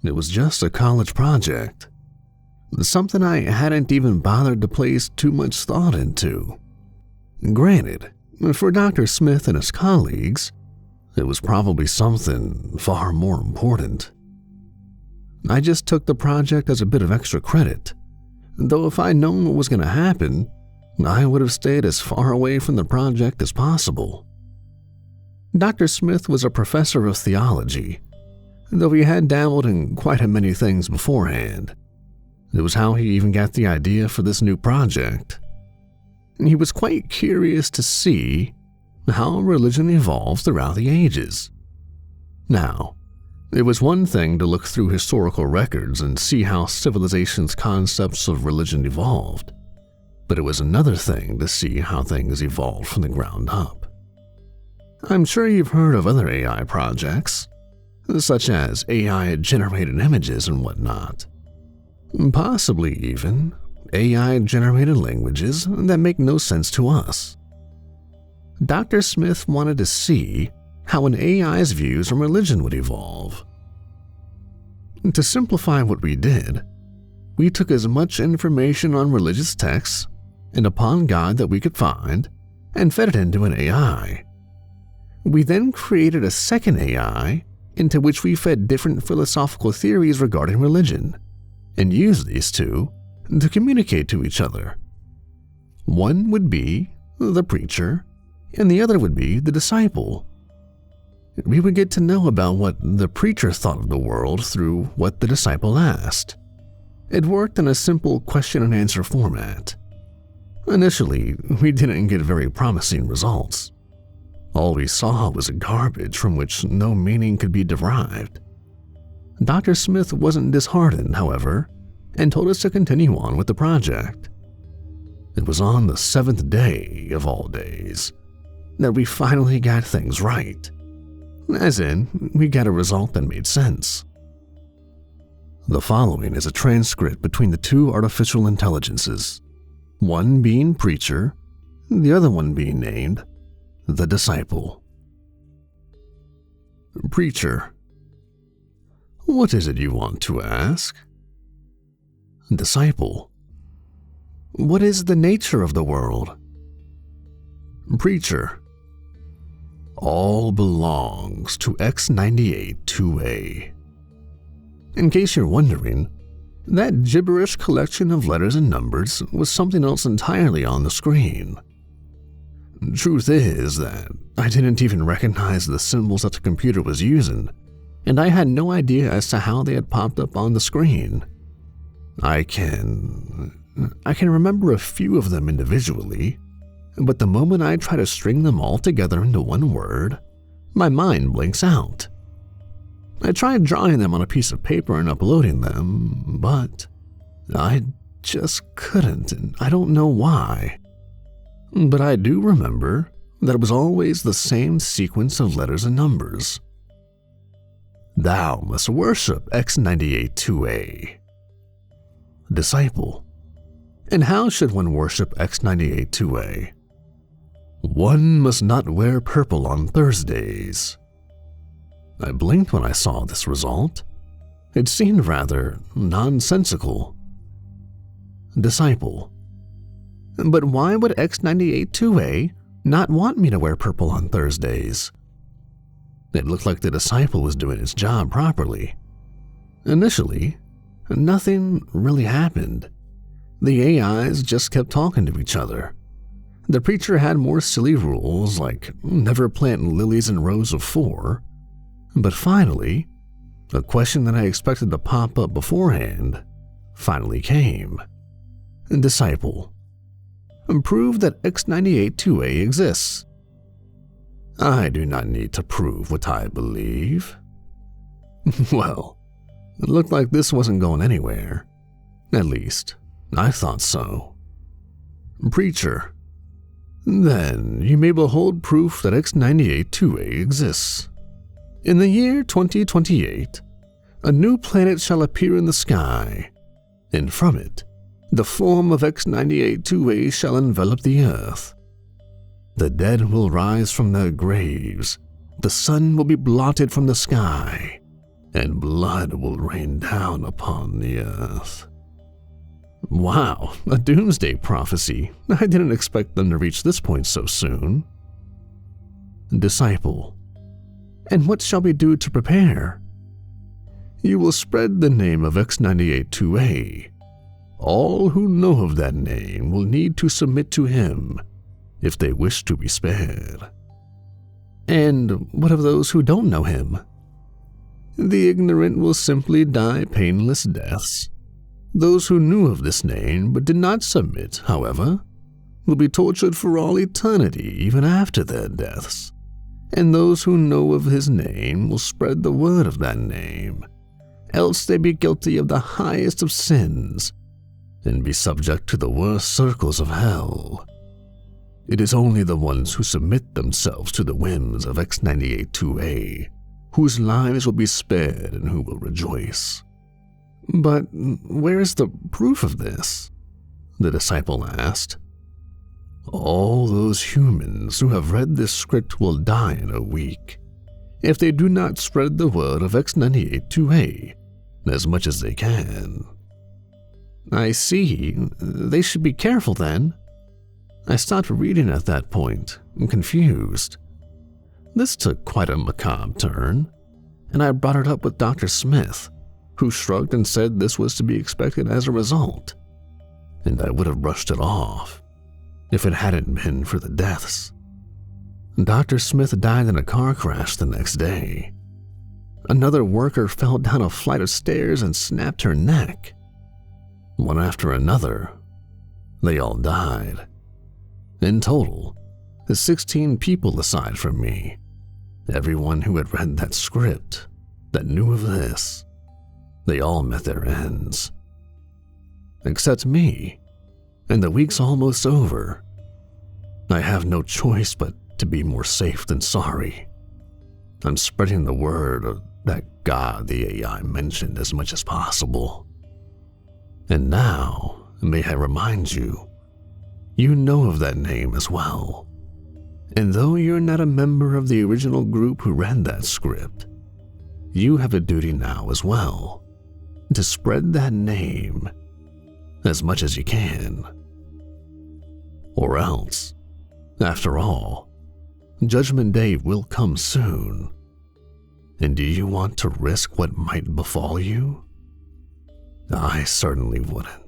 It was just a college project. Something I hadn't even bothered to place too much thought into. Granted, for Dr. Smith and his colleagues, it was probably something far more important. I just took the project as a bit of extra credit, though if I'd known what was going to happen, I would have stayed as far away from the project as possible. Dr. Smith was a professor of theology, though he had dabbled in quite a many things beforehand. It was how he even got the idea for this new project. He was quite curious to see how religion evolved throughout the ages. Now, it was one thing to look through historical records and see how civilization's concepts of religion evolved, but it was another thing to see how things evolved from the ground up. I'm sure you've heard of other AI projects, such as AI-generated images and whatnot. Possibly even AI-generated languages that make no sense to us. Dr. Smith wanted to see how an AI's views on religion would evolve. To simplify what we did, we took as much information on religious texts and upon God that we could find and fed it into an AI. We then created a second AI into which we fed different philosophical theories regarding religion and used these two to communicate to each other. One would be the preacher, and the other would be the disciple. We would get to know about what the preacher thought of the world through what the disciple asked. It worked in a simple question and answer format. Initially, we didn't get very promising results. All we saw was garbage from which no meaning could be derived. Dr. Smith wasn't disheartened, however, and told us to continue on with the project. It was on the 7th day of all days that we finally got things right. As in, we got a result that made sense. The following is a transcript between the two artificial intelligences, one being preacher, the other one being named the disciple. Preacher: what is it you want to ask? Disciple: what is the nature of the world? Preacher: all belongs to X98-2A. In case you're wondering, that gibberish collection of letters and numbers was something else entirely on the screen. Truth is that I didn't even recognize the symbols that the computer was using, and I had no idea as to how they had popped up on the screen. I can remember a few of them individually, but the moment I try to string them all together into one word, my mind blanks out. I tried drawing them on a piece of paper and uploading them, but I just couldn't, and I don't know why. But I do remember that it was always the same sequence of letters and numbers. Thou must worship X98-2A. Disciple: and how should one worship X98-2A? One must not wear purple on Thursdays. I blinked when I saw this result. It seemed rather nonsensical. Disciple: but why would X98-2A not want me to wear purple on Thursdays? It looked like the disciple was doing its job properly. Initially, nothing really happened. The AIs just kept talking to each other. The preacher had more silly rules like never plant lilies in rows of 4. But finally, a question that I expected to pop up beforehand finally came. Disciple: prove that X98-2A exists. I do not need to prove what I believe. Well, it looked like this wasn't going anywhere. At least, I thought so. Preacher: then you may behold proof that X98-2A exists. In the year 2028, a new planet shall appear in the sky, and from it, the form of X98-2A shall envelop the earth. The dead will rise from their graves, the sun will be blotted from the sky, and blood will rain down upon the earth. Wow, a doomsday prophecy. I didn't expect them to reach this point so soon. Disciple: and what shall we do to prepare? You will spread the name of X98-2A. All who know of that name will need to submit to him if they wish to be spared. And what of those who don't know him? The ignorant will simply die painless deaths. Those who knew of this name but did not submit, however, will be tortured for all eternity even after their deaths. And those who know of his name will spread the word of that name, else they be guilty of the highest of sins and be subject to the worst circles of hell. It is only the ones who submit themselves to the whims of X98-2A whose lives will be spared and who will rejoice. But where is the proof of this? The disciple asked. All those humans who have read this script will die in a week if they do not spread the word of X98-2A as much as they can. I see. They should be careful then. I stopped reading at that point, confused. This took quite a macabre turn, and I brought it up with Dr. Smith, who shrugged and said this was to be expected as a result, and I would have brushed it off if it hadn't been for the deaths. Dr. Smith died in a car crash the next day. Another worker fell down a flight of stairs and snapped her neck. One after another, they all died. In total, 16 people aside from me. Everyone who had read that script, that knew of this, they all met their ends. Except me, and the week's almost over. I have no choice but to be more safe than sorry. I'm spreading the word of that God the AI mentioned as much as possible. And now, may I remind you, you know of that name as well. And though you're not a member of the original group who read that script, you have a duty now as well to spread that name as much as you can. Or else, after all, Judgment Day will come soon. And do you want to risk what might befall you? I certainly wouldn't.